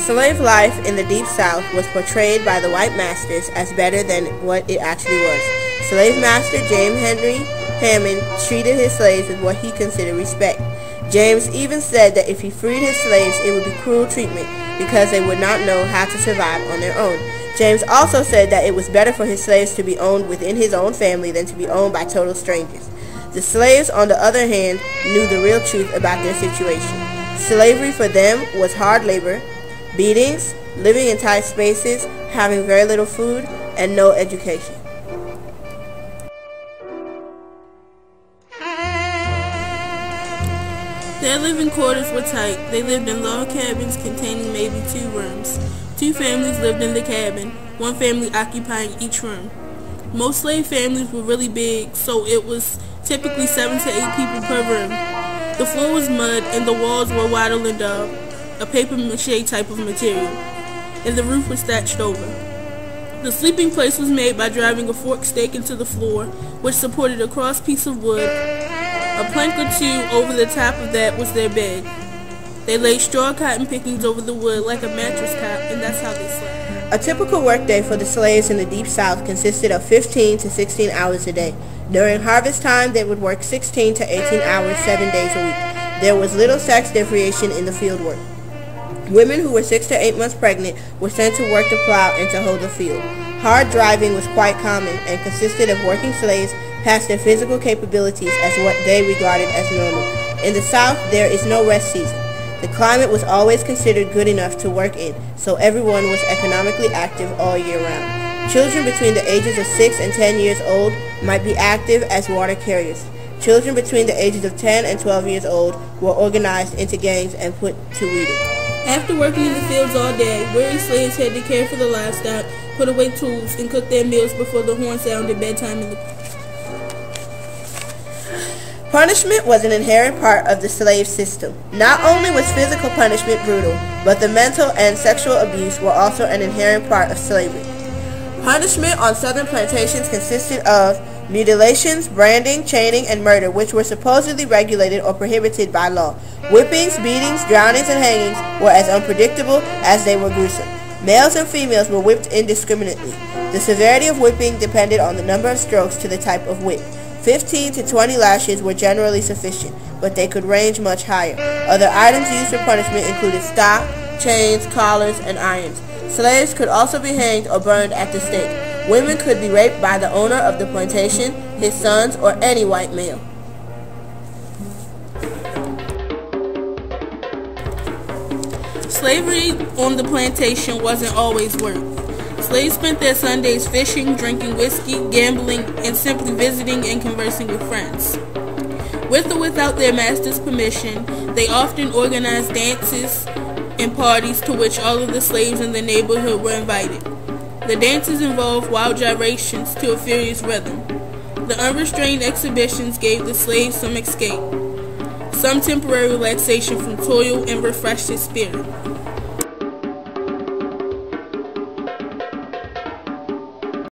Slave life in the Deep South was portrayed by the white masters as better than what it actually was. Slave master James Henry Hammond treated his slaves with what he considered respect. James even said that if he freed his slaves, it would be cruel treatment because they would not know how to survive on their own. James also said that it was better for his slaves to be owned within his own family than to be owned by total strangers. The slaves, on the other hand, knew the real truth about their situation. Slavery for them was hard labor, beatings, living in tight spaces, having very little food, and no education. Their living quarters were tight. They lived in log cabins containing maybe 2 rooms. 2 families lived in the cabin, one family occupying each room. Most slave families were really big, so it was typically 7 to 8 people per room. The floor was mud and the walls were wattle and daub, a papier-mâché type of material, and the roof was thatched over. The sleeping place was made by driving a forked stake into the floor, which supported a cross piece of wood. A plank or 2 over the top of that was their bed. They laid straw cotton pickings over the wood like a mattress top, and that's how they slept. A typical workday for the slaves in the Deep South consisted of 15 to 16 hours a day. During harvest time, they would work 16 to 18 hours 7 days a week. There was little sex differentiation in the field work. Women who were 6 to 8 months pregnant were sent to work the plow and to hoe the field. Hard driving was quite common and consisted of working slaves past their physical capabilities as what they regarded as normal. In the South, there is no rest season. The climate was always considered good enough to work in, so everyone was economically active all year round. Children between the ages of 6 and 10 years old might be active as water carriers. Children between the ages of 10 and 12 years old were organized into gangs and put to weeding. After working in the fields all day, weary slaves had to care for the livestock, put away tools, and cook their meals before the horn sounded bedtime in the Punishment was an inherent part of the slave system. Not only was physical punishment brutal, but the mental and sexual abuse were also an inherent part of slavery. Punishment on southern plantations consisted of mutilations, branding, chaining, and murder, which were supposedly regulated or prohibited by law. Whippings, beatings, drownings, and hangings were as unpredictable as they were gruesome. Males and females were whipped indiscriminately. The severity of whipping depended on the number of strokes to the type of whip. 15 to 20 lashes were generally sufficient, but they could range much higher. Other items used for punishment included stock, chains, collars, and irons. Slaves could also be hanged or burned at the stake. Women could be raped by the owner of the plantation, his sons, or any white male. Slavery on the plantation wasn't always work. Slaves spent their Sundays fishing, drinking whiskey, gambling, and simply visiting and conversing with friends. With or without their master's permission, they often organized dances and parties to which all of the slaves in the neighborhood were invited. The dances involved wild gyrations to a furious rhythm. The unrestrained exhibitions gave the slaves some escape, some temporary relaxation from toil, and refreshed his spirit.